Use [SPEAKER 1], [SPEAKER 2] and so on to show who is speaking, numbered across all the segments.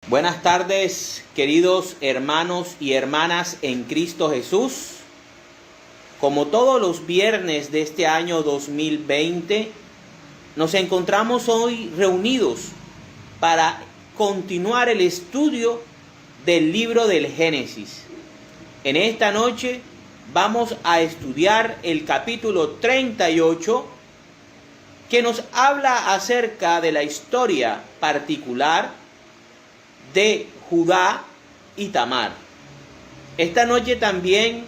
[SPEAKER 1] Buenas tardes, queridos hermanos y hermanas en Cristo Jesús. Como todos los viernes de este año 2020, nos encontramos hoy reunidos para continuar el estudio del libro del Génesis. En esta noche vamos a estudiar el capítulo 38, que nos habla acerca de la historia particular de Judá y Tamar. Esta noche también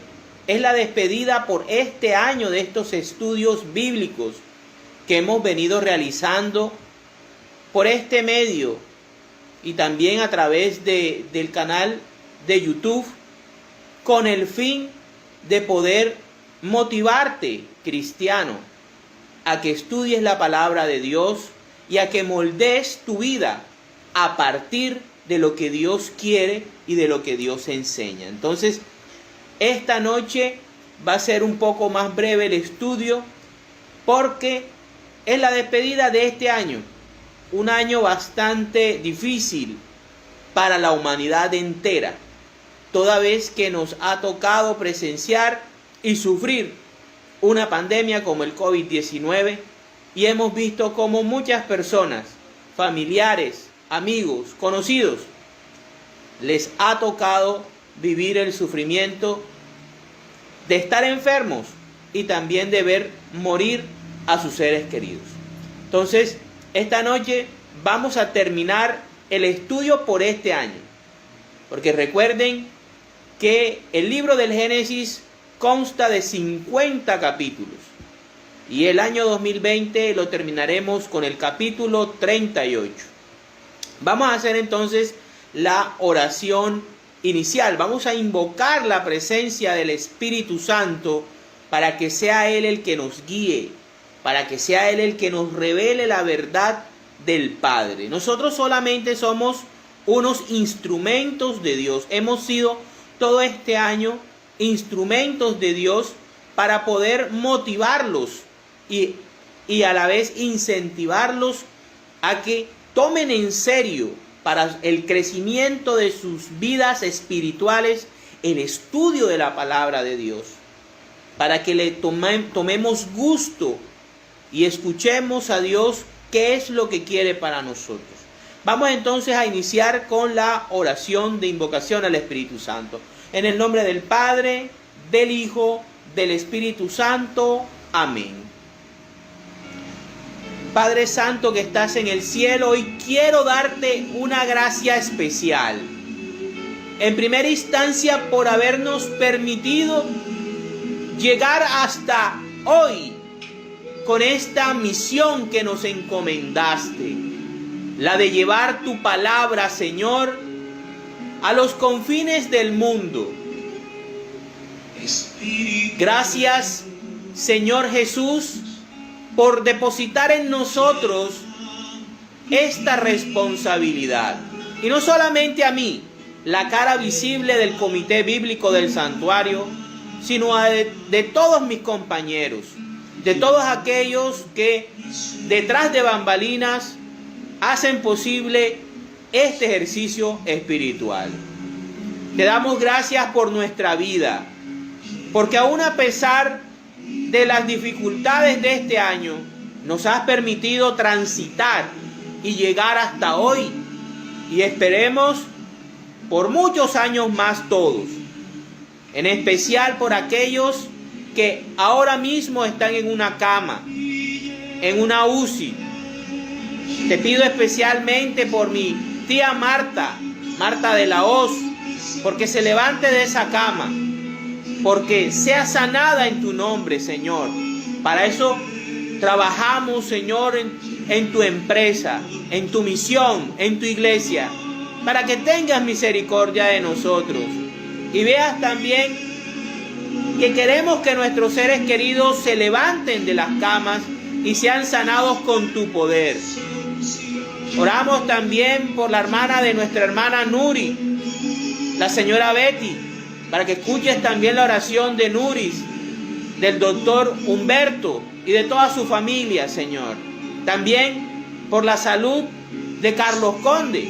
[SPEAKER 1] es la despedida por este año de estos estudios bíblicos que hemos venido realizando por este medio y también a través del canal de YouTube, con el fin de poder motivarte, cristiano, a que estudies la palabra de Dios y a que moldees tu vida a partir de lo que Dios quiere y de lo que Dios enseña. Entonces, esta noche va a ser un poco más breve el estudio porque es la despedida de este año, un año bastante difícil para la humanidad entera, toda vez que nos ha tocado presenciar y sufrir una pandemia como el COVID-19 y hemos visto cómo muchas personas, familiares, amigos, conocidos, les ha tocado vivir el sufrimiento de estar enfermos y también de ver morir a sus seres queridos. Entonces, esta noche vamos a terminar el estudio por este año, porque recuerden que el libro del Génesis consta de 50 capítulos y el año 2020 lo terminaremos con el capítulo 38. Vamos a hacer entonces la oración inicial. Vamos a invocar la presencia del Espíritu Santo para que sea Él el que nos guíe, para que sea Él el que nos revele la verdad del Padre. Nosotros solamente somos unos instrumentos de Dios. Hemos sido todo este año instrumentos de Dios para poder motivarlos y a la vez incentivarlos a que tomen en serio para el crecimiento de sus vidas espirituales el estudio de la palabra de Dios, para que le tomemos gusto y escuchemos a Dios qué es lo que quiere para nosotros. Vamos entonces a iniciar con la oración de invocación al Espíritu Santo. En el nombre del Padre, del Hijo, del Espíritu Santo. Amén. Padre Santo que estás en el cielo, hoy quiero darte una gracia especial. En primera instancia, por habernos permitido llegar hasta hoy con esta misión que nos encomendaste, la de llevar tu palabra, Señor, a los confines del mundo. Gracias, Señor Jesús, por depositar en nosotros esta responsabilidad. Y no solamente a mí, la cara visible del Comité Bíblico del Santuario, sino de todos mis compañeros, de todos aquellos que detrás de bambalinas hacen posible este ejercicio espiritual. Te damos gracias por nuestra vida, porque aún a pesar de las dificultades de este año, nos has permitido transitar y llegar hasta hoy, y esperemos por muchos años más todos, en especial por aquellos que ahora mismo están en una cama, en una UCI. Te pido especialmente por mi tía Marta de la Hoz, porque se levante de esa cama, porque sea sanada en tu nombre, Señor. Para eso trabajamos, Señor, en tu empresa, en tu misión, en tu iglesia, para que tengas misericordia de nosotros. Y veas también que queremos que nuestros seres queridos se levanten de las camas y sean sanados con tu poder. Oramos también por la hermana de nuestra hermana Nuri, la señora Betty, para que escuches también la oración de Nuris, del doctor Humberto y de toda su familia, Señor. También por la salud de Carlos Conde,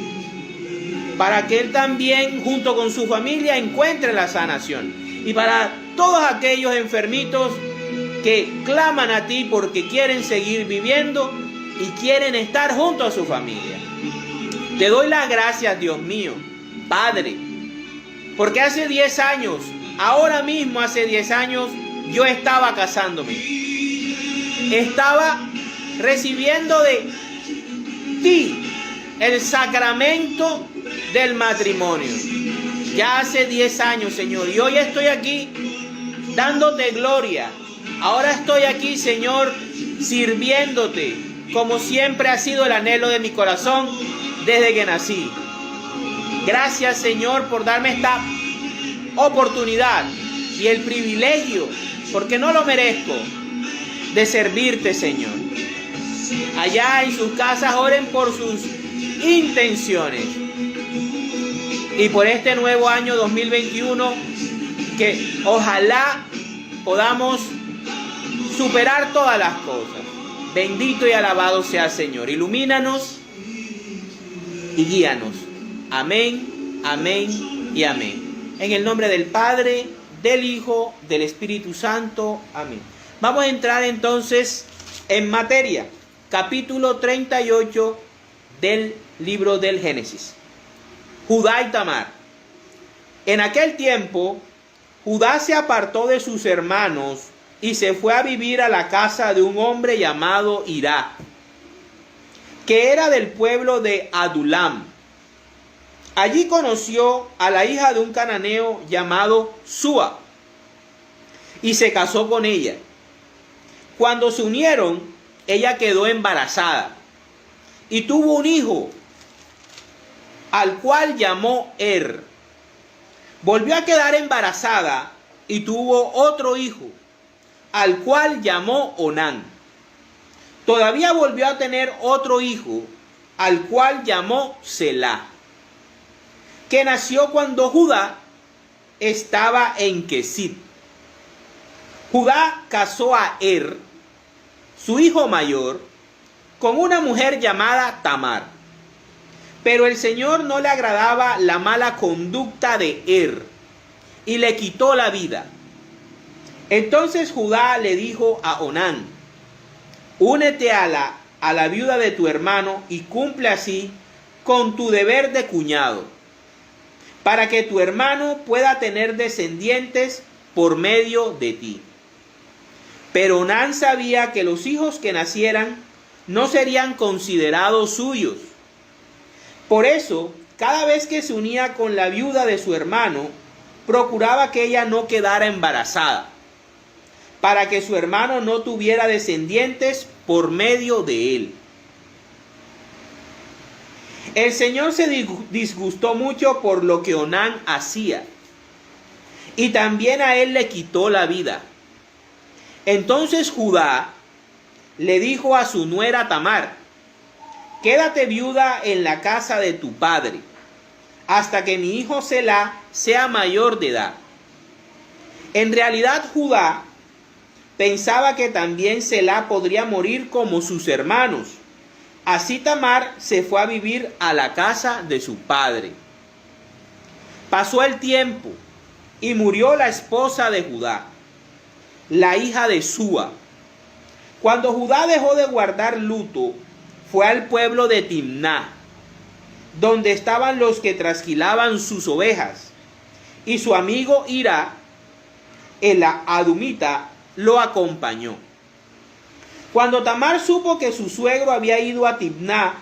[SPEAKER 1] para que él también, junto con su familia, encuentre la sanación. Y para todos aquellos enfermitos que claman a ti porque quieren seguir viviendo y quieren estar junto a su familia. Te doy las gracias, Dios mío, Padre, porque hace 10 años, ahora mismo hace 10 años, yo estaba casándome. Estaba recibiendo de ti el sacramento del matrimonio. Ya hace 10 años, Señor, y hoy estoy aquí dándote gloria. Ahora estoy aquí, Señor, sirviéndote, como siempre ha sido el anhelo de mi corazón desde que nací. Gracias, Señor, por darme esta oportunidad y el privilegio, porque no lo merezco, de servirte, Señor. Allá en sus casas oren por sus intenciones. Y por este nuevo año 2021, que ojalá podamos superar todas las cosas. Bendito y alabado sea el Señor. Ilumínanos y guíanos. Amén, amén y amén. En el nombre del Padre, del Hijo, del Espíritu Santo. Amén. Vamos a entrar entonces en materia. Capítulo 38 del libro del Génesis. Judá y Tamar. En aquel tiempo, Judá se apartó de sus hermanos y se fue a vivir a la casa de un hombre llamado Hirá, que era del pueblo de Adulam. Allí conoció a la hija de un cananeo llamado Súa y se casó con ella. Cuando se unieron, ella quedó embarazada y tuvo un hijo, al cual llamó Er. Volvió a quedar embarazada y tuvo otro hijo, al cual llamó Onán. Todavía volvió a tener otro hijo, al cual llamó Selá, que nació cuando Judá estaba en Kesit. Judá casó a Er, su hijo mayor, con una mujer llamada Tamar. Pero el Señor no le agradaba la mala conducta de Er y le quitó la vida. Entonces Judá le dijo a Onán: únete a la viuda de tu hermano y cumple así con tu deber de cuñado, para que tu hermano pueda tener descendientes por medio de ti. Pero Onán sabía que los hijos que nacieran no serían considerados suyos. Por eso, cada vez que se unía con la viuda de su hermano, procuraba que ella no quedara embarazada, para que su hermano no tuviera descendientes por medio de él. El Señor se disgustó mucho por lo que Onán hacía, y también a él le quitó la vida. Entonces Judá le dijo a su nuera Tamar: quédate viuda en la casa de tu padre, hasta que mi hijo Selá sea mayor de edad. En realidad Judá pensaba que también Selá podría morir como sus hermanos. Así Tamar se fue a vivir a la casa de su padre. Pasó el tiempo y murió la esposa de Judá, la hija de Súa. Cuando Judá dejó de guardar luto, fue al pueblo de Timná, donde estaban los que trasquilaban sus ovejas, y su amigo Hirá, el adumita, lo acompañó. Cuando Tamar supo que su suegro había ido a Timná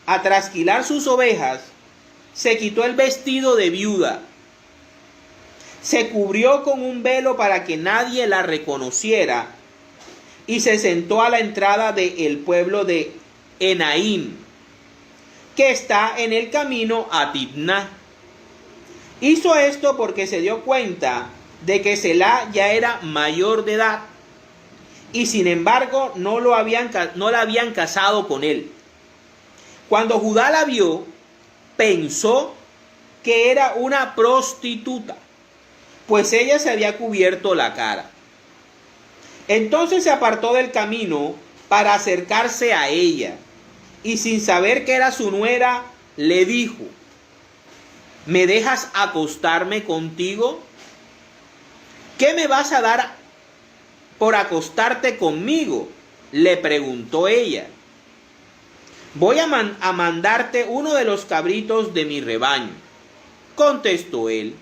[SPEAKER 1] a trasquilar sus ovejas, se quitó el vestido de viuda, se cubrió con un velo para que nadie la reconociera, y se sentó a la entrada del pueblo de Enaim, que está en el camino a Timná. Hizo esto porque se dio cuenta de que Selá ya era mayor de edad, y sin embargo no la habían casado con él. Cuando Judá la vio, pensó que era una prostituta, pues ella se había cubierto la cara. Entonces se apartó del camino para acercarse a ella, y sin saber que era su nuera, le dijo: ¿Me dejas acostarme contigo? ¿Qué me vas a dar por acostarte conmigo?, le preguntó ella. Voy a mandarte uno de los cabritos de mi rebaño, contestó él.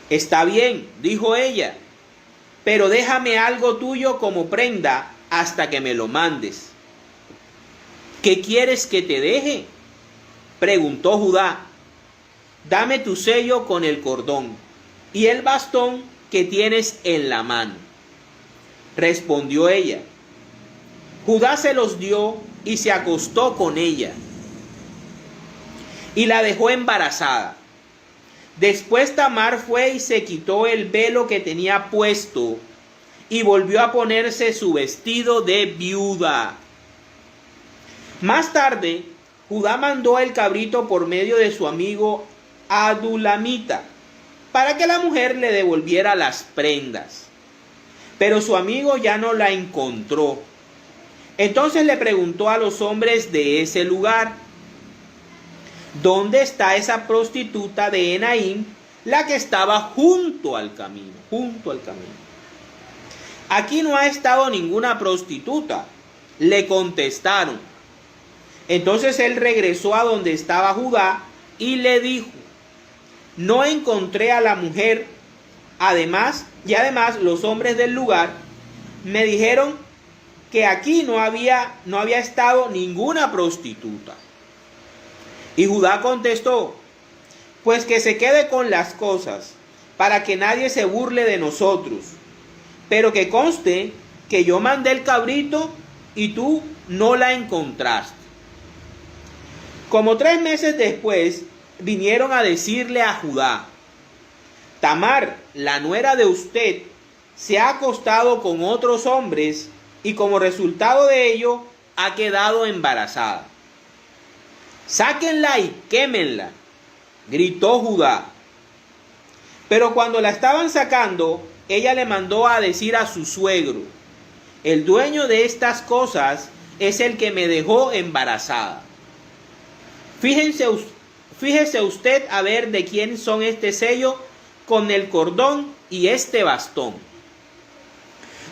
[SPEAKER 1] Está bien, dijo ella, pero déjame algo tuyo como prenda hasta que me lo mandes. ¿Qué quieres que te deje?, preguntó Judá. Dame tu sello con el cordón y el bastón que tienes en la mano, respondió ella. Judá se los dio y se acostó con ella y la dejó embarazada. Después Tamar fue y se quitó el velo que tenía puesto y volvió a ponerse su vestido de viuda. Más tarde, Judá mandó el cabrito por medio de su amigo Adulamita para que la mujer le devolviera las prendas. Pero su amigo ya no la encontró. Entonces le preguntó a los hombres de ese lugar: ¿dónde está esa prostituta de Enaim, la que estaba junto al camino? Aquí no ha estado ninguna prostituta, le contestaron. Entonces él regresó a donde estaba Judá y le dijo: no encontré a la mujer. Además los hombres del lugar me dijeron que aquí no había estado ninguna prostituta. Y Judá contestó: pues que se quede con las cosas, para que nadie se burle de nosotros. Pero que conste que yo mandé el cabrito y tú no la encontraste. Como 3 meses después, vinieron a decirle a Judá: Tamar, la nuera de usted, se ha acostado con otros hombres y como resultado de ello ha quedado embarazada. Sáquenla y quémenla, gritó Judá. Pero cuando la estaban sacando, ella le mandó a decir a su suegro: el dueño de estas cosas es el que me dejó embarazada. Fíjese usted a ver de quién son este sello con el cordón y este bastón.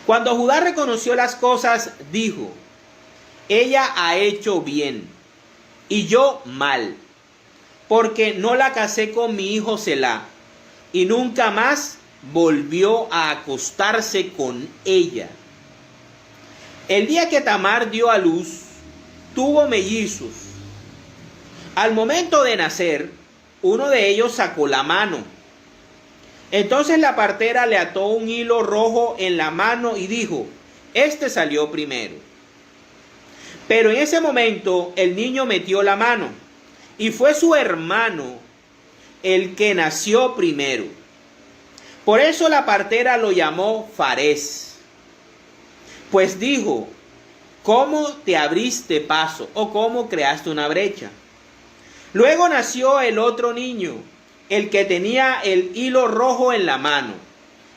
[SPEAKER 1] Cuando Judá reconoció las cosas, dijo: ella ha hecho bien y yo mal, porque no la casé con mi hijo Selá, y nunca más volvió a acostarse con ella. El día que Tamar dio a luz, tuvo mellizos. Al momento de nacer, uno de ellos sacó la mano. Entonces la partera le ató un hilo rojo en la mano y dijo: este salió primero. Pero en ese momento el niño metió la mano y fue su hermano el que nació primero. Por eso la partera lo llamó Farés, pues dijo: ¿cómo te abriste paso o cómo creaste una brecha? Luego nació el otro niño, el que tenía el hilo rojo en la mano,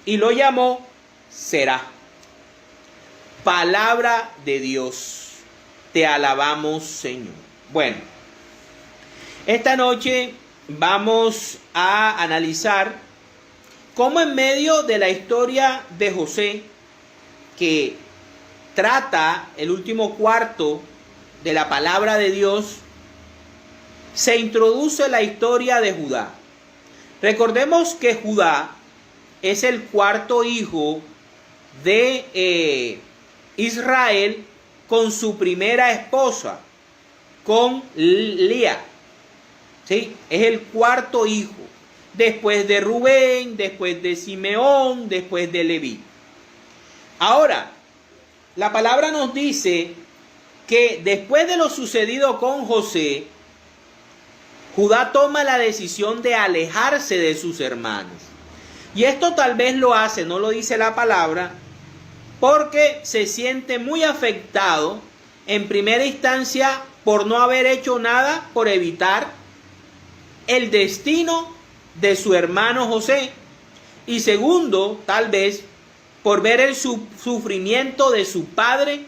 [SPEAKER 1] y lo llamó Será. Palabra de Dios. Te alabamos, Señor. Bueno, esta noche vamos a analizar cómo en medio de la historia de José, que trata el último cuarto de la palabra de Dios, se introduce la historia de Judá. Recordemos que Judá es el cuarto hijo de Israel con su primera esposa, con Lea. ¿Sí? Es el cuarto hijo, después de Rubén, después de Simeón, después de Leví. Ahora, la palabra nos dice que después de lo sucedido con José, Judá toma la decisión de alejarse de sus hermanos. Y esto tal vez lo hace, no lo dice la palabra, porque se siente muy afectado, en primera instancia, por no haber hecho nada por evitar el destino de su hermano José. Y segundo, tal vez, por ver el sufrimiento de su padre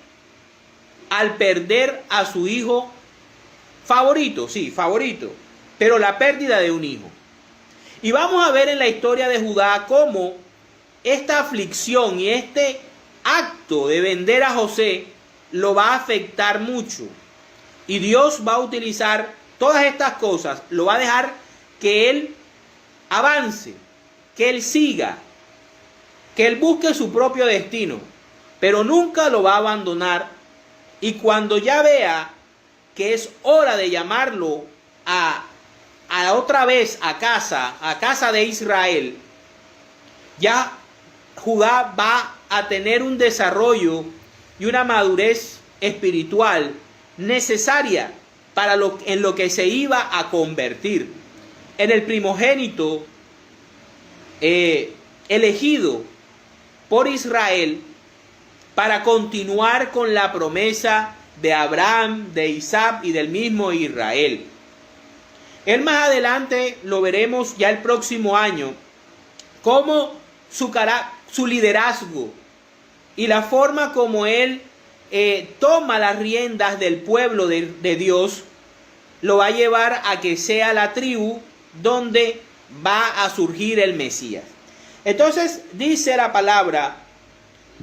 [SPEAKER 1] al perder a su hijo favorito, pero la pérdida de un hijo. Y vamos a ver en la historia de Judá cómo esta aflicción y este acto de vender a José lo va a afectar mucho. Y Dios va a utilizar todas estas cosas, lo va a dejar que él avance, que él siga, que él busque su propio destino, pero nunca lo va a abandonar. Y cuando ya vea que es hora de llamarlo a otra vez a casa de Israel, ya Judá va a tener un desarrollo y una madurez espiritual necesaria en lo que se iba a convertir en el primogénito elegido por Israel para continuar con la promesa de Abraham, de Isaac y del mismo Israel. Él más adelante lo veremos ya el próximo año, cómo su liderazgo y la forma como él toma las riendas del pueblo de Dios lo va a llevar a que sea la tribu donde va a surgir el Mesías. Entonces dice la palabra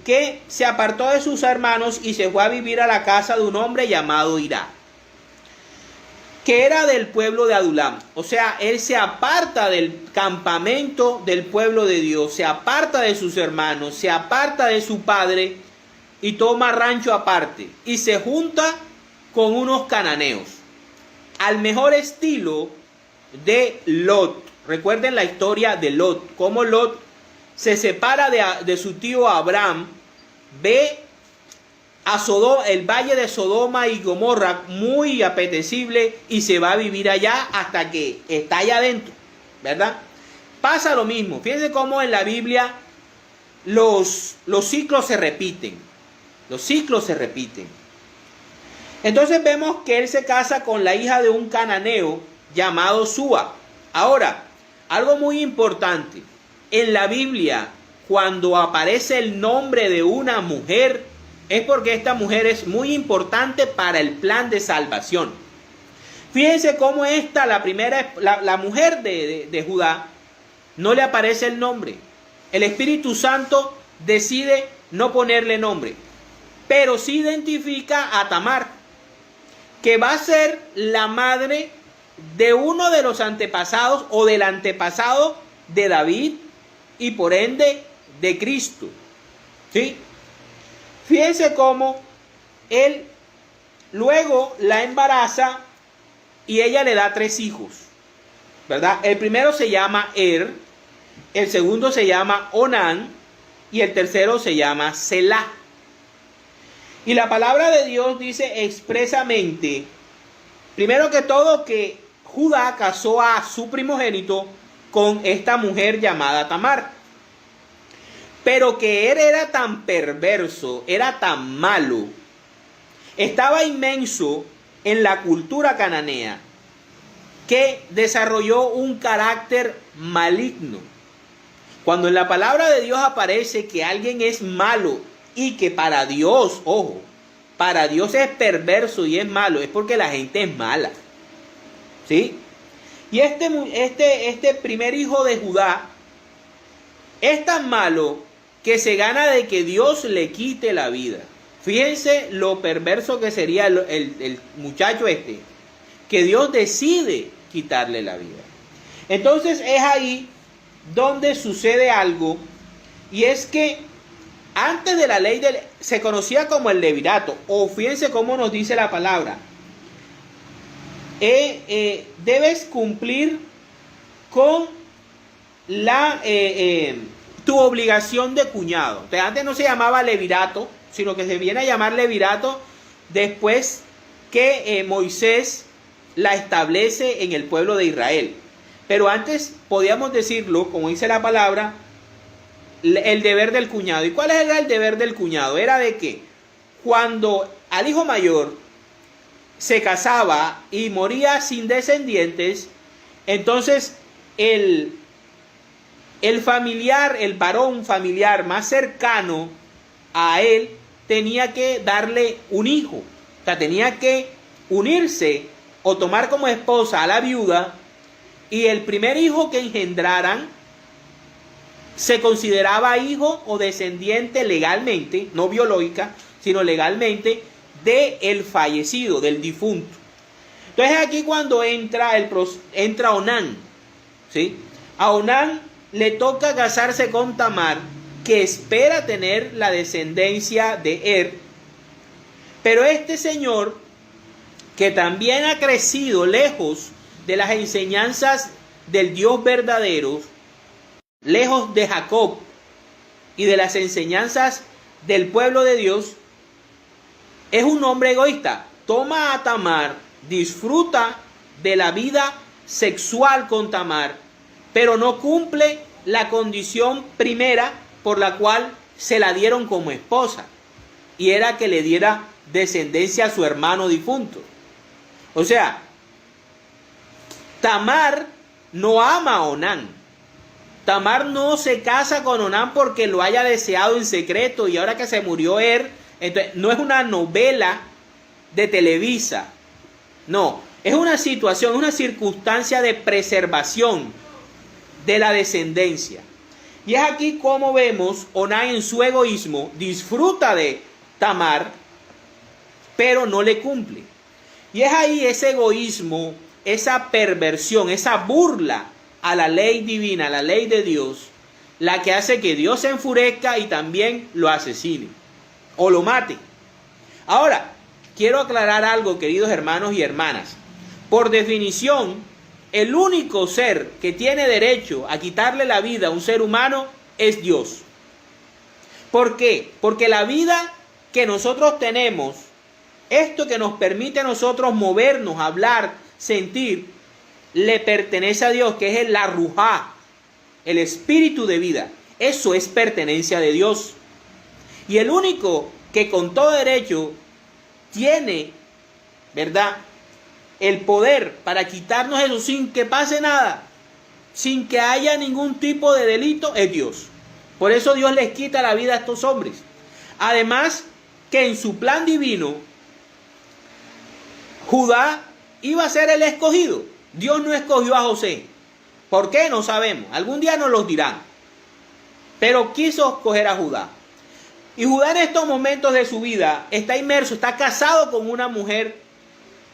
[SPEAKER 1] que se apartó de sus hermanos y se fue a vivir a la casa de un hombre llamado Hirá, que era del pueblo de Adulam. O sea, él se aparta del campamento del pueblo de Dios, se aparta de sus hermanos, se aparta de su padre y toma rancho aparte y se junta con unos cananeos, al mejor estilo de Lot. Recuerden la historia de Lot, cómo Lot se separa de su tío Abraham, ve el valle de Sodoma y Gomorra muy apetecible y se va a vivir allá hasta que está allá adentro, ¿verdad? Pasa lo mismo. Fíjense cómo en la Biblia los ciclos se repiten. Los ciclos se repiten. Entonces vemos que él se casa con la hija de un cananeo llamado Súa. Ahora, algo muy importante. En la Biblia, cuando aparece el nombre de una mujer, es porque esta mujer es muy importante para el plan de salvación. Fíjense cómo la mujer de Judá, no le aparece el nombre. El Espíritu Santo decide no ponerle nombre, pero sí identifica a Tamar, que va a ser la madre de uno de los antepasados o del antepasado de David y por ende de Cristo. ¿Sí? Fíjense cómo él luego la embaraza y ella le da 3 hijos, ¿verdad? El primero se llama Er, el segundo se llama Onán y el tercero se llama Selah. Y la palabra de Dios dice expresamente, primero que todo, que Judá casó a su primogénito con esta mujer llamada Tamar. Pero que él era tan perverso, era tan malo, estaba inmenso en la cultura cananea, que desarrolló un carácter maligno. Cuando en la palabra de Dios aparece que alguien es malo y que para Dios, ojo, para Dios es perverso y es malo, es porque la gente es mala. ¿Sí? Y este primer hijo de Judá es tan malo que se gana de que Dios le quite la vida. Fíjense lo perverso que sería el muchacho que Dios decide quitarle la vida. Entonces es ahí donde sucede algo, y es que antes de la ley se conocía como el levirato, o fíjense cómo nos dice la palabra, debes cumplir con tu obligación de cuñado. Entonces, antes no se llamaba levirato, sino que se viene a llamar levirato después que Moisés la establece en el pueblo de Israel. Pero antes podíamos decirlo, como dice la palabra, el deber del cuñado. ¿Y cuál era el deber del cuñado? Era de que cuando al hijo mayor se casaba y moría sin descendientes, entonces el familiar, el varón familiar más cercano a él tenía que darle un hijo. O sea, tenía que unirse o tomar como esposa a la viuda, y el primer hijo que engendraran se consideraba hijo o descendiente legalmente, no biológica, sino legalmente, del fallecido, del difunto. Entonces aquí cuando entra Onán, ¿sí? A Onán le toca casarse con Tamar, que espera tener la descendencia de Er, pero este señor, que también ha crecido lejos de las enseñanzas del Dios verdadero, lejos de Jacob y de las enseñanzas del pueblo de Dios, es un hombre egoísta. Toma a Tamar, disfruta de la vida sexual con Tamar, pero no cumple la condición primera por la cual se la dieron como esposa, y era que le diera descendencia a su hermano difunto. O sea, Tamar no ama a Onán. Tamar no se casa con Onán porque lo haya deseado en secreto y ahora que se murió entonces no es una novela de Televisa. No, es una situación, una circunstancia de preservación de la descendencia. Y es aquí como vemos Onán en su egoísmo disfruta de Tamar, pero no le cumple. Y es ahí ese egoísmo, esa perversión, esa burla a la ley divina, a la ley de Dios, la que hace que Dios se enfurezca y también lo asesine o lo mate. Ahora, quiero aclarar algo, queridos hermanos y hermanas. Por definición, el único ser que tiene derecho a quitarle la vida a un ser humano es Dios. ¿Por qué? Porque la vida que nosotros tenemos, esto que nos permite a nosotros movernos, hablar, sentir, le pertenece a Dios, que es la Ruhá, el espíritu de vida. Eso es pertenencia de Dios. Y el único que con todo derecho tiene, ¿verdad?, el poder para quitarnos eso sin que pase nada, sin que haya ningún tipo de delito, es Dios. Por eso Dios les quita la vida a estos hombres. Además, que en su plan divino, Judá iba a ser el escogido. Dios no escogió a José. ¿Por qué? No sabemos. Algún día nos lo dirán. Pero quiso escoger a Judá. Y Judá en estos momentos de su vida está inmerso, está casado con una mujer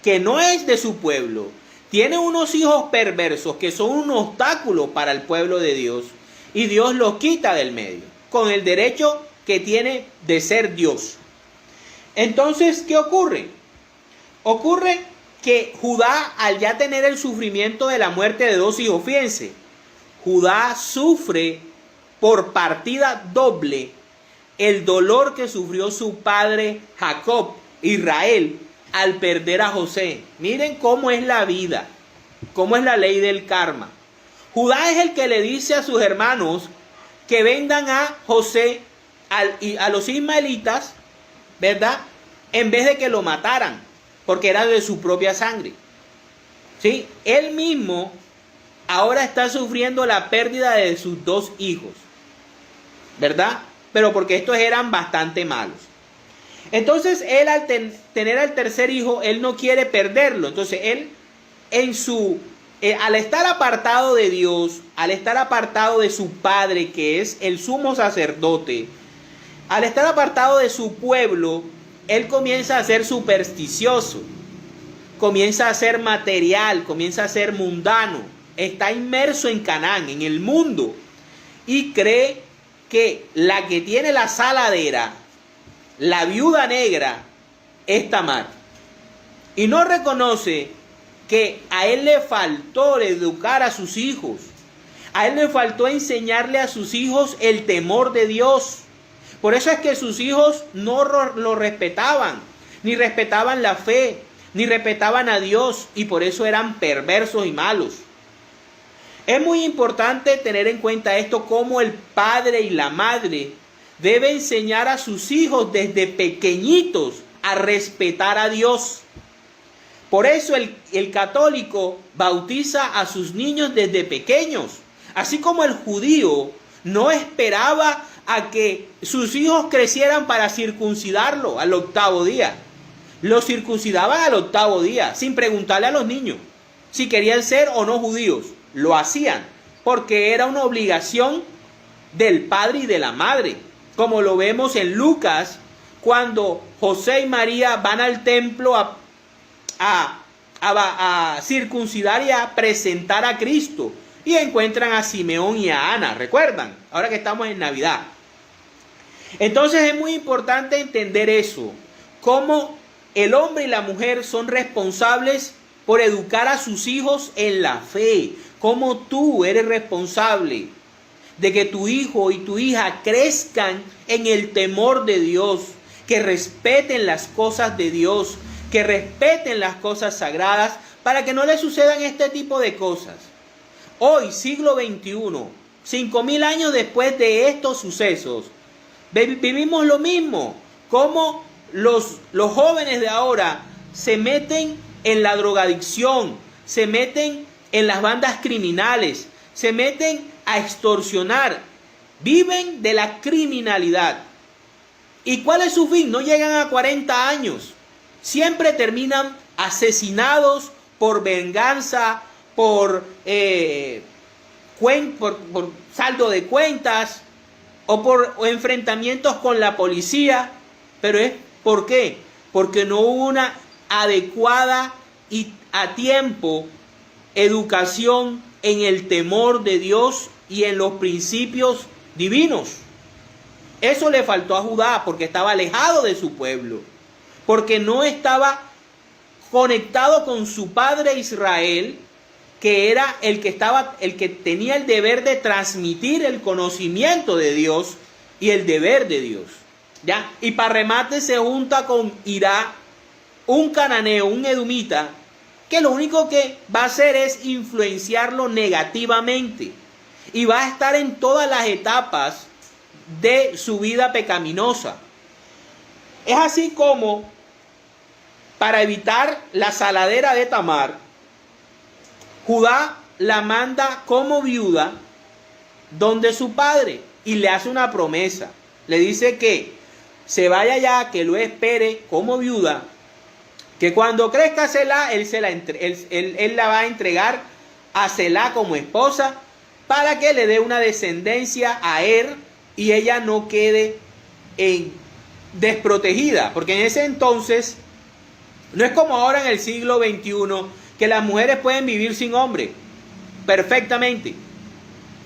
[SPEAKER 1] que no es de su pueblo. Tiene unos hijos perversos que son un obstáculo para el pueblo de Dios. Y Dios los quita del medio, con el derecho que tiene de ser Dios. Entonces, ¿qué ocurre? Ocurre que Judá, al ya tener el sufrimiento de la muerte de dos hijos, fíjense, Judá sufre por partida doble el dolor que sufrió su padre Jacob, Israel, al perder a José. Miren cómo es la vida, cómo es la ley del karma. Judá es el que le dice a sus hermanos que vendan a José, a los ismaelitas, ¿verdad?, en vez de que lo mataran, porque era de su propia sangre. ¿Sí? Él mismo ahora está sufriendo la pérdida de sus dos hijos, ¿verdad? Pero porque estos eran bastante malos. Entonces él al tener al tercer hijo, él no quiere perderlo. Entonces él al estar apartado de Dios, al estar apartado de su padre, que es el sumo sacerdote, al estar apartado de su pueblo, él comienza a ser supersticioso, comienza a ser material, comienza a ser mundano, está inmerso en Canaán, en el mundo, y cree que la que tiene la saladera, la viuda negra, es Tamar. Y no reconoce que a él le faltó educar a sus hijos, a él le faltó enseñarle a sus hijos el temor de Dios. Por eso es que sus hijos no lo respetaban, ni respetaban la fe, ni respetaban a Dios, y por eso eran perversos y malos. Es muy importante tener en cuenta esto, cómo el padre y la madre deben enseñar a sus hijos desde pequeñitos a respetar a Dios. Por eso el católico bautiza a sus niños desde pequeños, así como el judío no esperaba a que sus hijos crecieran para circuncidarlo al 8º día. los circuncidaban al 8º día, sin preguntarle a los niños si querían ser o no judíos. Lo hacían, porque era una obligación del padre y de la madre, como lo vemos en Lucas, cuando José y María van al templo a circuncidar y a presentar a Cristo, y encuentran a Simeón y a Ana, ¿recuerdan? Ahora que estamos en Navidad. Entonces es muy importante entender eso, cómo el hombre y la mujer son responsables por educar a sus hijos en la fe, cómo tú eres responsable de que tu hijo y tu hija crezcan en el temor de Dios, que respeten las cosas de Dios, que respeten las cosas sagradas, para que no les sucedan este tipo de cosas. Hoy, siglo XXI, 5000 años después de estos sucesos, vivimos lo mismo, como los jóvenes de ahora se meten en la drogadicción, se meten en las bandas criminales, se meten a extorsionar, viven de la criminalidad. ¿Y cuál es su fin? No llegan a 40 años. Siempre terminan asesinados por venganza, por saldo de cuentas o por enfrentamientos con la policía. Pero ¿por qué? Porque no hubo una adecuada y a tiempo educación en el temor de Dios y en los principios divinos. Eso le faltó a Judá, porque estaba alejado de su pueblo, porque no estaba conectado con su padre Israel, que era el que tenía el deber de transmitir el conocimiento de Dios y el deber de Dios. ¿Ya? Y para remate se junta con Hirá, un cananeo, un edomita, que lo único que va a hacer es influenciarlo negativamente y va a estar en todas las etapas de su vida pecaminosa. Es así como, para evitar la saladera de Tamar, Judá la manda como viuda donde su padre y le hace una promesa. Le dice que se vaya allá, que lo espere como viuda, que cuando crezca Selá, él la va a entregar a Selá como esposa, para que le dé una descendencia a y ella no quede desprotegida. Porque en ese entonces, no es como ahora en el siglo XXI, que las mujeres pueden vivir sin hombre perfectamente.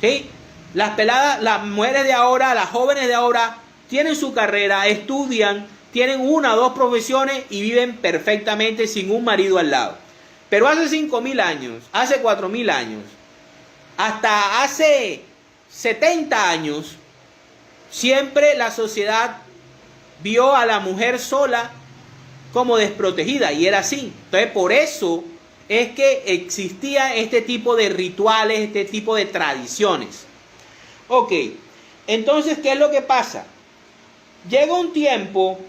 [SPEAKER 1] ¿Sí? Las mujeres de ahora, las jóvenes de ahora, tienen su carrera, estudian, tienen 1 o 2 profesiones y viven perfectamente sin un marido al lado. Pero hace 5000 años, hace 4000 años, hasta hace 70 años, siempre la sociedad vio a la mujer sola como desprotegida, y era así. Entonces, por eso es que existía este tipo de rituales, este tipo de tradiciones. Ok, entonces, ¿qué es lo que pasa? Llega un tiempo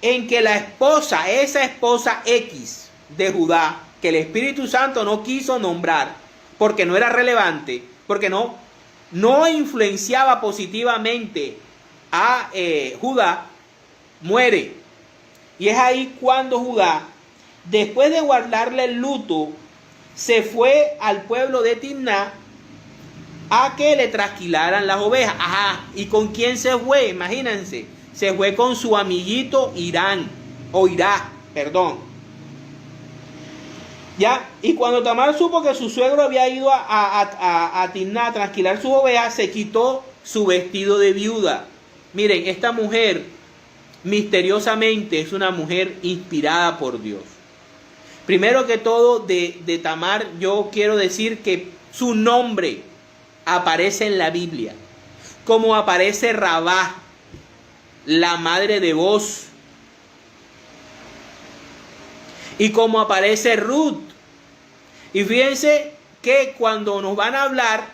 [SPEAKER 1] en que la esposa, esa esposa X de Judá, que el Espíritu Santo no quiso nombrar porque no era relevante, porque no influenciaba positivamente a Judá, muere. Y es ahí cuando Judá, después de guardarle el luto, se fue al pueblo de Timná a que le trasquilaran las ovejas. Ajá, ¿y con quién se fue? Imagínense, se fue con su amiguito Hirá. ¿Ya? Y cuando Tamar supo que su suegro había ido a Timná a trasquilar sus ovejas, se quitó su vestido de viuda. Miren, esta mujer misteriosamente es una mujer inspirada por Dios. Primero que todo, de Tamar, yo quiero decir que su nombre aparece en la Biblia, como aparece Rabá, la madre de Boz, y como aparece Ruth. Y fíjense que cuando nos van a hablar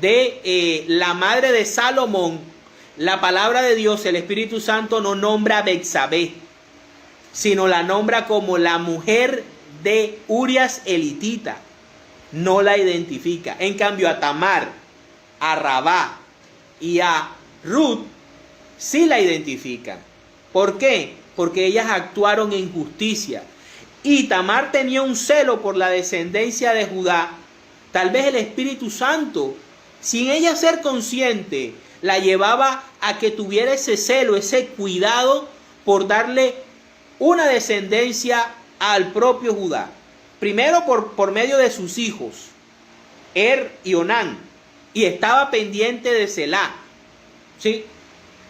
[SPEAKER 1] de la madre de Salomón, la palabra de Dios, el Espíritu Santo, no nombra a Betsabé, sino la nombra como la mujer de Urias elitita. No la identifica. En cambio, a Tamar, a Rabá y a Ruth sí la identifican. ¿Por qué? porque ellas actuaron en justicia. Y Tamar tenía un celo por la descendencia de Judá. Tal vez el Espíritu Santo, sin ella ser consciente, la llevaba a que tuviera ese celo, ese cuidado por darle una descendencia al propio Judá. Primero por medio de sus hijos, y Onán, y estaba pendiente de Selá, ¿sí?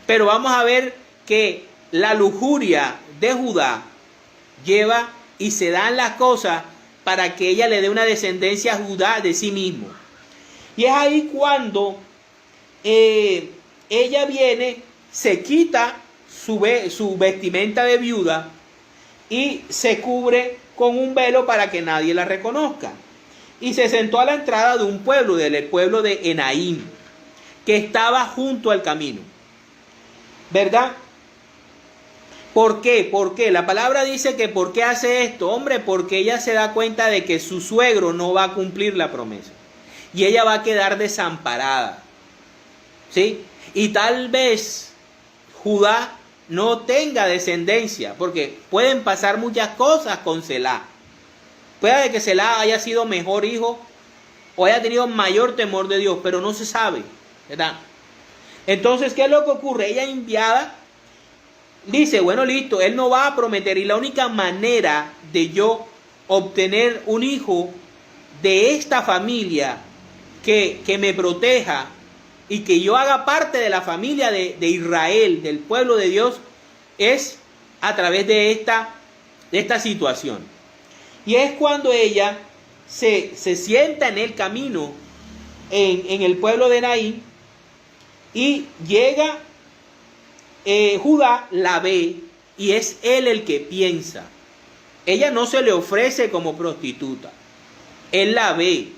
[SPEAKER 1] Pero vamos a ver que la lujuria de Judá lleva y se dan las cosas para que ella le dé una descendencia a Judá de sí mismo. Y es ahí cuando ella viene, se quita su vestimenta de viuda y se cubre con un velo para que nadie la reconozca. Y se sentó a la entrada de un pueblo, del pueblo de Enaim, que estaba junto al camino. ¿Verdad? ¿Por qué? ¿Por qué? La palabra dice que ¿por qué hace esto? Hombre, porque ella se da cuenta de que su suegro no va a cumplir la promesa. Y ella va a quedar desamparada. ¿Sí? Y tal vez Judá no tenga descendencia, porque pueden pasar muchas cosas con Selá. Puede que Selá haya sido mejor hijo o haya tenido mayor temor de Dios, pero no se sabe, ¿verdad? Entonces, ¿qué es lo que ocurre? Ella enviada dice, bueno, listo, él no va a prometer, y la única manera de yo obtener un hijo de esta familia que me proteja y que yo haga parte de la familia de Israel, del pueblo de Dios, es a través de esta situación. Y es cuando ella se sienta en el camino, en el pueblo de Naín, y llega Judá, la ve, y es él el que piensa. Ella no se le ofrece como prostituta, él la ve.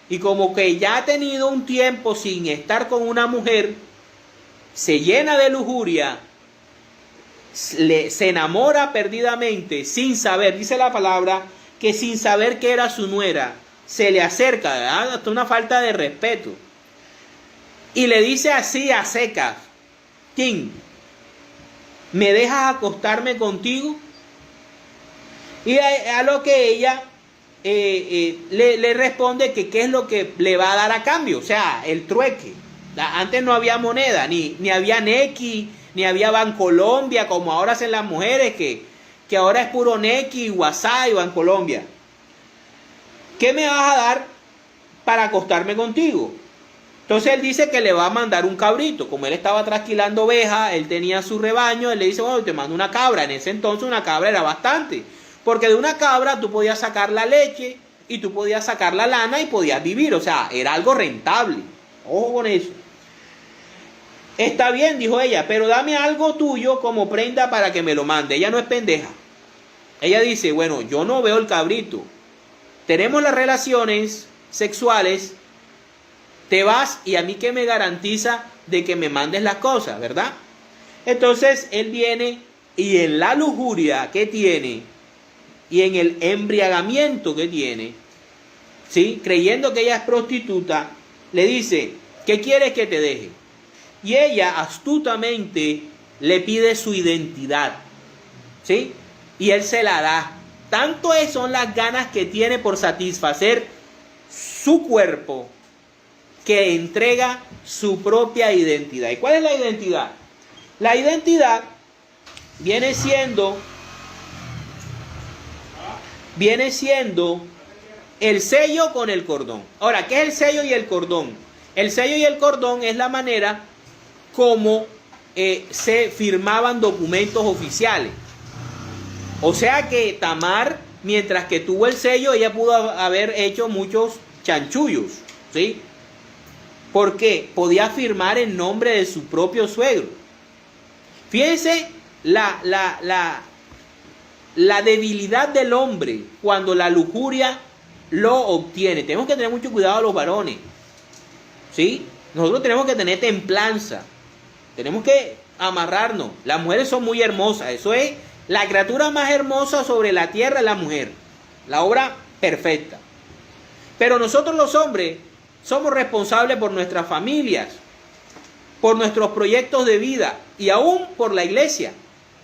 [SPEAKER 1] Y como que ya ha tenido un tiempo sin estar con una mujer, se llena de lujuria, se enamora perdidamente, sin saber, dice la palabra, que sin saber que era su nuera, se le acerca, ¿verdad? Hasta una falta de respeto. Y le dice así a secas, ¿quién? ¿Me dejas acostarme contigo? Y a lo que ella le responde que qué es lo que le va a dar a cambio, o sea, el trueque. Antes no había moneda, ni había Nequi, ni había Bancolombia, como ahora hacen las mujeres, que ahora es puro Nequi, WhatsApp y Bancolombia. ¿Qué me vas a dar para acostarme contigo? Entonces él dice que le va a mandar un cabrito. Como él estaba trasquilando ovejas, él tenía su rebaño, él le dice, bueno, te mando una cabra. En ese entonces una cabra era bastante, porque de una cabra tú podías sacar la leche y tú podías sacar la lana y podías vivir, o sea, era algo rentable. Ojo con eso. Está bien, dijo ella, pero dame algo tuyo como prenda para que me lo mande. Ella no es pendeja. Ella dice, bueno, yo no veo el cabrito. Tenemos las relaciones sexuales, te vas y a mí qué me garantiza de que me mandes las cosas, ¿verdad? Entonces él viene y en la lujuria que tiene y en el embriagamiento que tiene, ¿sí? Creyendo que ella es prostituta, le dice, ¿qué quieres que te deje? Y ella astutamente le pide su identidad, ¿sí? Y él se la da. Tanto son las ganas que tiene por satisfacer su cuerpo, que entrega su propia identidad. ¿Y cuál es la identidad? La identidad viene siendo el sello con el cordón. Ahora, ¿qué es el sello y el cordón? El sello y el cordón es la manera como se firmaban documentos oficiales. O sea que Tamar, mientras que tuvo el sello, ella pudo haber hecho muchos chanchullos, ¿sí? Porque podía firmar en nombre de su propio suegro. Fíjense la debilidad del hombre cuando la lujuria lo obtiene. Tenemos que tener mucho cuidado a los varones, ¿sí? Nosotros tenemos que tener templanza. Tenemos que amarrarnos. Las mujeres son muy hermosas. Eso es la criatura más hermosa sobre la tierra, es la mujer. La obra perfecta. Pero nosotros los hombres somos responsables por nuestras familias, por nuestros proyectos de vida y aún por la iglesia.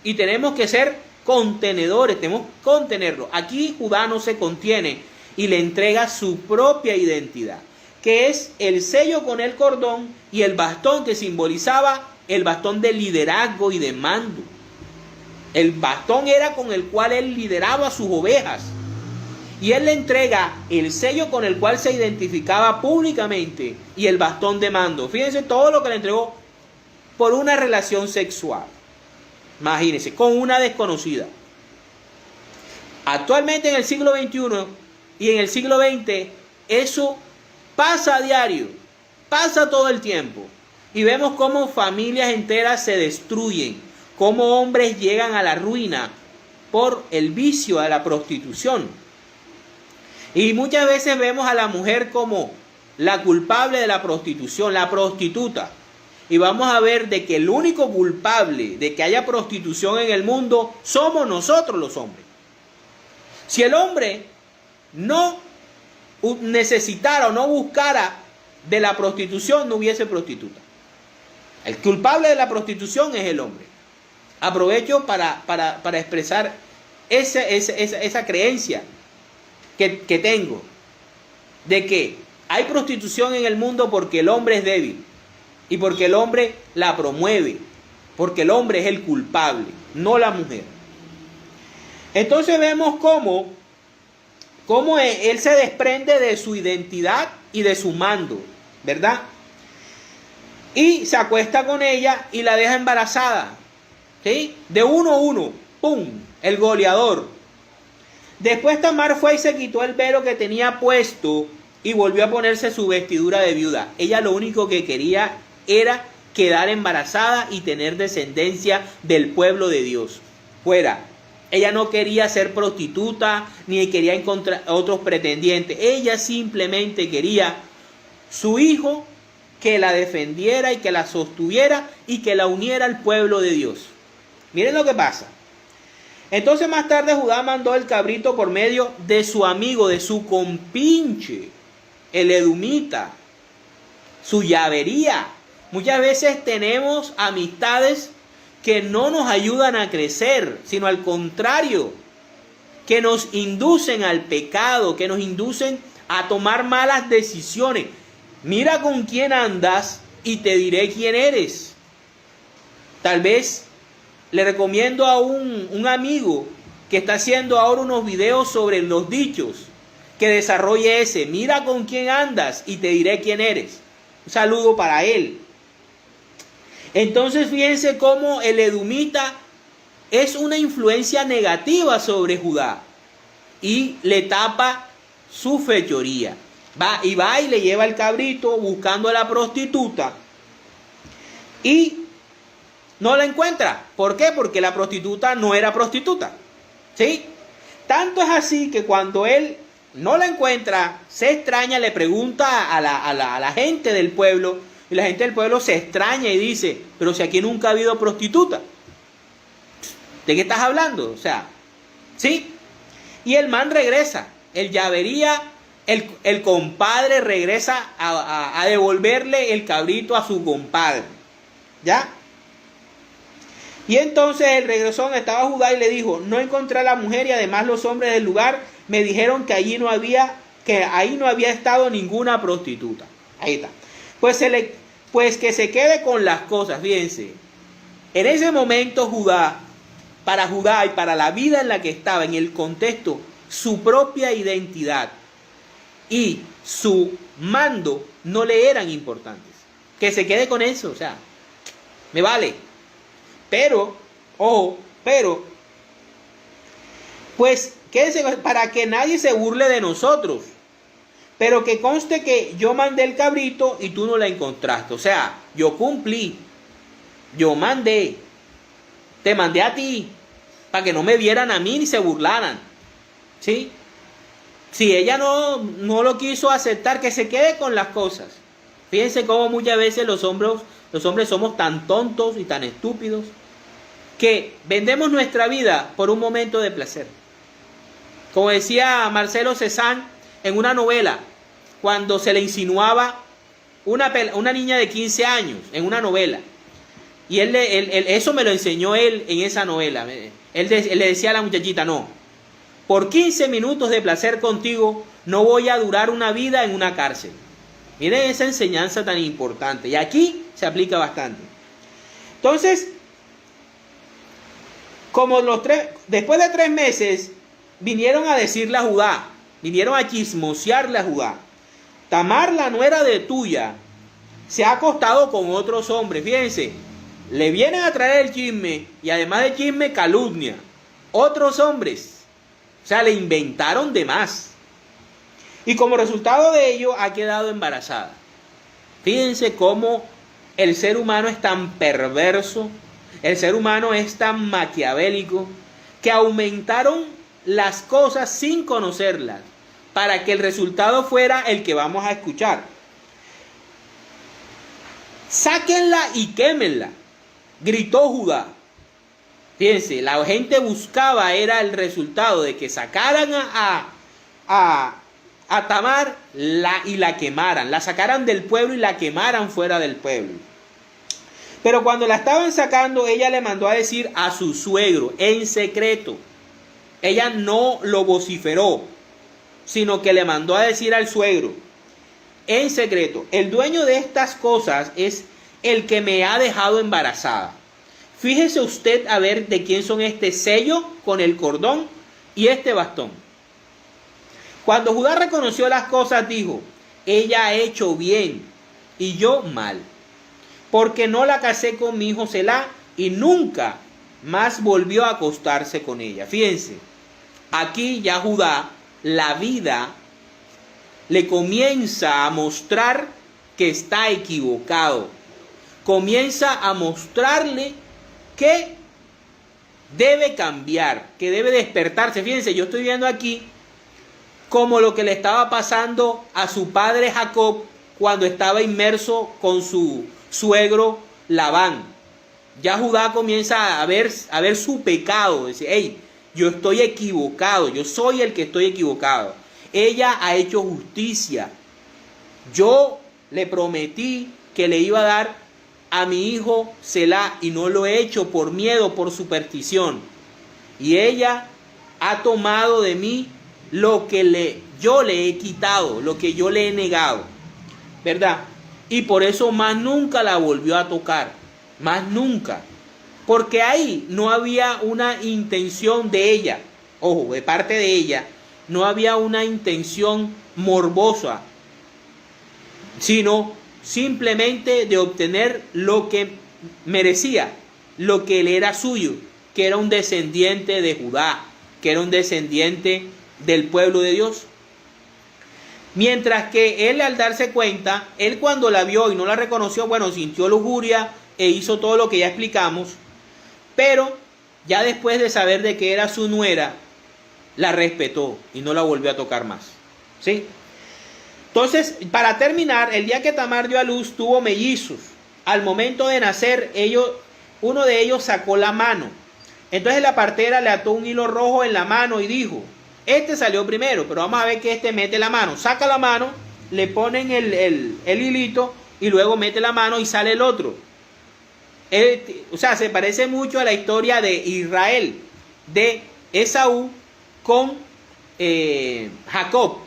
[SPEAKER 1] Y tenemos que ser contenedores, tenemos que contenerlo. Aquí Judá no se contiene y le entrega su propia identidad, que es el sello con el cordón y el bastón que simbolizaba el bastón de liderazgo y de mando. El bastón era con el cual él lideraba a sus ovejas. Y él le entrega el sello con el cual se identificaba públicamente y el bastón de mando. Fíjense todo lo que le entregó por una relación sexual. Imagínense, con una desconocida. Actualmente en el siglo XXI y en el siglo XX, eso pasa a diario, pasa todo el tiempo. Y vemos cómo familias enteras se destruyen, cómo hombres llegan a la ruina por el vicio de la prostitución. Y muchas veces vemos a la mujer como la culpable de la prostitución, la prostituta. Y vamos a ver de que el único culpable de que haya prostitución en el mundo somos nosotros los hombres. Si el hombre no necesitara o no buscara de la prostitución, no hubiese prostituta. El culpable de la prostitución es el hombre. Aprovecho para expresar esa creencia que tengo de que hay prostitución en el mundo porque el hombre es débil y porque el hombre la promueve, porque el hombre es el culpable, no la mujer. Entonces vemos cómo él se desprende de su identidad y de su mando, ¿verdad? Y se acuesta con ella y la deja embarazada, ¿sí? De 1-1, ¡pum!, el goleador. Después Tamar fue y se quitó el velo que tenía puesto y volvió a ponerse su vestidura de viuda. Ella lo único que quería era quedar embarazada y tener descendencia del pueblo de Dios. Fuera. Ella no quería ser prostituta ni quería encontrar otros pretendientes. Ella simplemente quería su hijo que la defendiera y que la sostuviera y que la uniera al pueblo de Dios. Miren lo que pasa. Entonces más tarde Judá mandó el cabrito por medio de su amigo, de su compinche, el edomita, su llavería. Muchas veces tenemos amistades que no nos ayudan a crecer, sino al contrario, que nos inducen al pecado, que nos inducen a tomar malas decisiones. Mira con quién andas y te diré quién eres. Tal vez le recomiendo a un amigo que está haciendo ahora unos videos sobre los dichos, que desarrolle ese. Mira con quién andas y te diré quién eres. Un saludo para él. Entonces fíjense cómo el edomita es una influencia negativa sobre Judá y le tapa su fechoría. Va y le lleva el cabrito buscando a la prostituta y no la encuentra. ¿Por qué? Porque la prostituta no era prostituta, ¿sí? Tanto es así que cuando él no la encuentra, se extraña, le pregunta a la gente del pueblo. Y la gente del pueblo se extraña y dice, pero si aquí nunca ha habido prostituta. ¿De qué estás hablando? O sea, ¿sí? Y el man regresa. El llavería, el compadre regresa a devolverle el cabrito a su compadre. ¿Ya? Y entonces el regresón estaba Judá y le dijo, no encontré a la mujer y además los hombres del lugar me dijeron que ahí no había estado ninguna prostituta. Ahí está. Pues que se quede con las cosas, fíjense. En ese momento para Judá y para la vida en la que estaba, en el contexto, su propia identidad y su mando no le eran importantes. Que se quede con eso, o sea, me vale. Pero, pues, quédese para que nadie se burle de nosotros. Pero que conste que yo mandé el cabrito y tú no la encontraste. O sea, yo cumplí. Yo mandé. Te mandé a ti. Para que no me vieran a mí ni se burlaran. ¿Sí? Si ella no lo quiso aceptar, que se quede con las cosas. Fíjense cómo muchas veces los hombres somos tan tontos y tan estúpidos que vendemos nuestra vida por un momento de placer. Como decía Marcelo Cezanne en una novela, cuando se le insinuaba una niña de 15 años en una novela, Y eso me lo enseñó él en esa novela. Él le decía a la muchachita, no, por 15 minutos de placer contigo no voy a durar una vida en una cárcel. Miren esa enseñanza tan importante. Y aquí se aplica bastante. Entonces, después de 3 meses, vinieron a decirle a Judá, vinieron a chismosearle a Judá. Tamar, la nuera de tuya, se ha acostado con otros hombres. Fíjense, le vienen a traer el chisme y además de chisme, calumnia. Otros hombres. O sea, le inventaron de más. Y como resultado de ello, ha quedado embarazada. Fíjense cómo el ser humano es tan perverso, el ser humano es tan maquiavélico, que aumentaron las cosas sin conocerlas, para que el resultado fuera el que vamos a escuchar. Sáquenla y quémenla, gritó Judá. Fíjense, la gente buscaba era el resultado de que sacaran a Tamar y la quemaran, la sacaran del pueblo y la quemaran fuera del pueblo. Pero cuando la estaban sacando, ella le mandó a decir a su suegro en secreto. Ella no lo vociferó, sino que le mandó a decir al suegro en secreto: el dueño de estas cosas es el que me ha dejado embarazada. Fíjese usted a ver de quién son este sello con el cordón y este bastón. Cuando Judá reconoció las cosas, dijo: ella ha hecho bien y yo mal, porque no la casé con mi hijo Selá y nunca más volvió a acostarse con ella. Fíjense, aquí ya Judá, la vida le comienza a mostrar que está equivocado. Comienza a mostrarle que debe cambiar, que debe despertarse. Fíjense, yo estoy viendo aquí como lo que le estaba pasando a su padre Jacob cuando estaba inmerso con su suegro Labán. Ya Judá comienza a ver su pecado, dice: hey, yo estoy equivocado, yo soy el que estoy equivocado. Ella ha hecho justicia. Yo le prometí que le iba a dar a mi hijo Selá y no lo he hecho por miedo, por superstición. Y ella ha tomado de mí lo que yo le he quitado, lo que yo le he negado, ¿verdad? Y por eso más nunca la volvió a tocar, más nunca. Porque ahí no había una intención de ella, ojo, de parte de ella, no había una intención morbosa, sino simplemente de obtener lo que merecía, lo que le era suyo, que era un descendiente de Judá, que era un descendiente del pueblo de Dios. Mientras que él, al darse cuenta, él cuando la vio y no la reconoció, bueno, sintió lujuria e hizo todo lo que ya explicamos, pero ya después de saber de que era su nuera, la respetó y no la volvió a tocar más, ¿sí? Entonces, para terminar, el día que Tamar dio a luz, tuvo mellizos. Al momento de nacer, uno de ellos sacó la mano. Entonces la partera le ató un hilo rojo en la mano y dijo: este salió primero, pero vamos a ver que este mete la mano. Saca la mano, le ponen el hilito y luego mete la mano y sale el otro. O sea, se parece mucho a la historia de Israel, de Esaú con Jacob.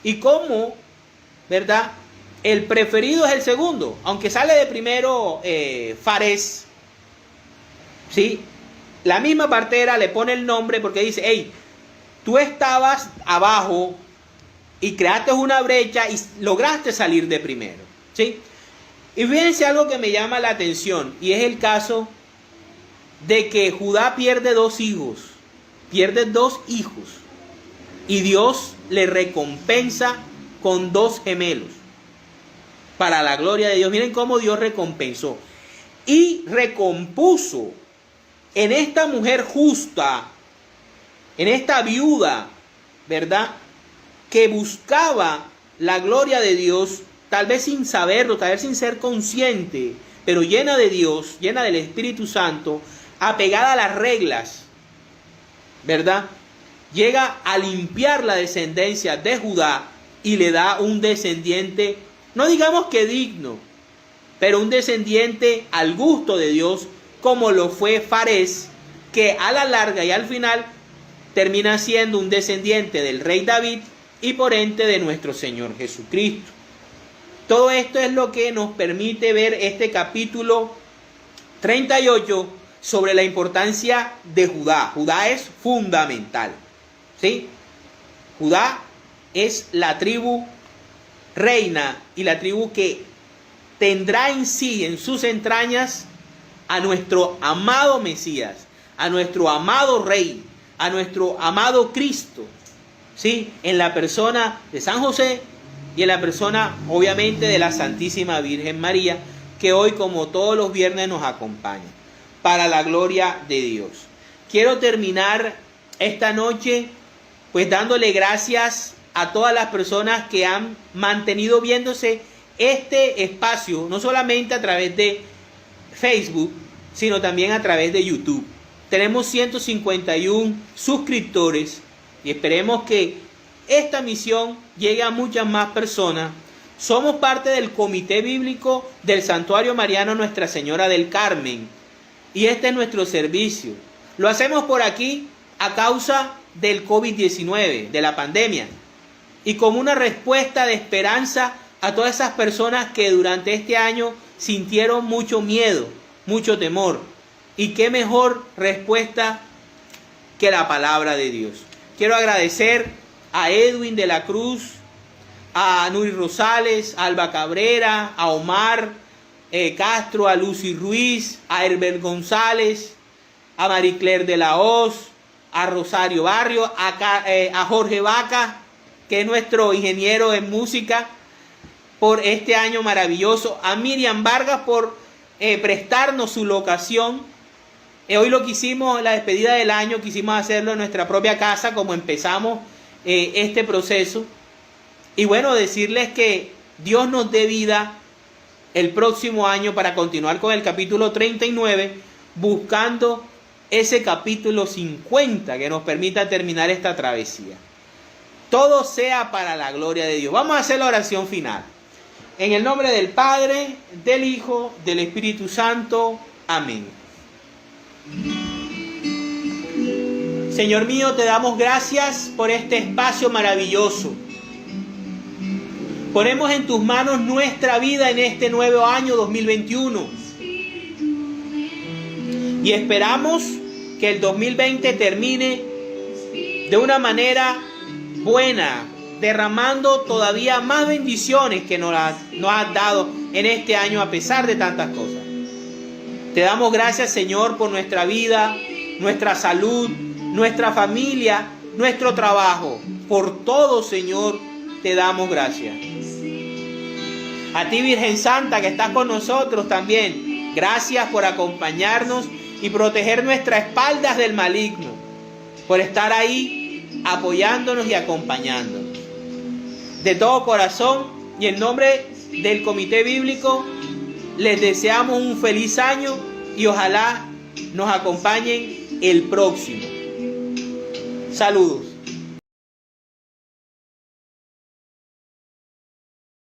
[SPEAKER 1] Y cómo, ¿verdad?, el preferido es el segundo, aunque sale de primero Fares, ¿sí? La misma partera le pone el nombre porque dice: hey, tú estabas abajo y creaste una brecha y lograste salir de primero, ¿sí? Y fíjense algo que me llama la atención, y es el caso de que Judá pierde 2 hijos, y Dios le recompensa con 2 gemelos, para la gloria de Dios. Miren cómo Dios recompensó y recompuso en esta mujer justa, en esta viuda, ¿verdad?, que buscaba la gloria de Dios, tal vez sin saberlo, tal vez sin ser consciente, pero llena de Dios, llena del Espíritu Santo, apegada a las reglas, ¿verdad? Llega a limpiar la descendencia de Judá y le da un descendiente, no digamos que digno, pero un descendiente al gusto de Dios, como lo fue Fares, que a la larga y al final termina siendo un descendiente del rey David y por ende de nuestro Señor Jesucristo. Todo esto es lo que nos permite ver este capítulo 38 sobre la importancia de Judá. Judá es fundamental, ¿sí? Judá es la tribu reina y la tribu que tendrá en sí, en sus entrañas, a nuestro amado Mesías, a nuestro amado Rey, a nuestro amado Cristo, ¿sí? En la persona de San José y en la persona, obviamente, de la Santísima Virgen María, que hoy, como todos los viernes, nos acompaña, para la gloria de Dios. Quiero terminar esta noche, pues, dándole gracias a todas las personas que han mantenido viéndose este espacio, no solamente a través de Facebook, sino también a través de YouTube. Tenemos 151 suscriptores y esperemos que esta misión llegue a muchas más personas. Somos parte del Comité Bíblico del Santuario Mariano Nuestra Señora del Carmen y este es nuestro servicio. Lo hacemos por aquí a causa del COVID-19, de la pandemia, y como una respuesta de esperanza a todas esas personas que durante este año sintieron mucho miedo, mucho temor. Y qué mejor respuesta que la palabra de Dios. Quiero agradecer a Edwin de la Cruz, a Nuri Rosales, a Alba Cabrera, a Omar Castro, a Lucy Ruiz, a Herbert González, a Marie Claire de la Hoz, a Rosario Barrio, a Jorge Vaca, que es nuestro ingeniero en música, por este año maravilloso, a Miriam Vargas por prestarnos su locación. Hoy lo que hicimos, la despedida del año, quisimos hacerlo en nuestra propia casa, como empezamos este proceso. Y bueno, decirles que Dios nos dé vida el próximo año para continuar con el capítulo 39, buscando ese capítulo 50 que nos permita terminar esta travesía. Todo sea para la gloria de Dios. Vamos a hacer la oración final. En el nombre del Padre, del Hijo, del Espíritu Santo. Amén. Señor mío, te damos gracias por este espacio maravilloso. Ponemos en tus manos nuestra vida en este nuevo año 2021. Y esperamos que el 2020 termine de una manera buena, derramando todavía más bendiciones que nos has dado en este año a pesar de tantas cosas. Te damos gracias, Señor, por nuestra vida, nuestra salud, nuestra familia, nuestro trabajo. Por todo, Señor, te damos gracias. A ti, Virgen Santa, que estás con nosotros también, gracias por acompañarnos y proteger nuestras espaldas del maligno, por estar ahí apoyándonos y acompañándonos. De todo corazón y en nombre del Comité Bíblico, les deseamos un feliz año y ojalá nos acompañen el próximo. Saludos.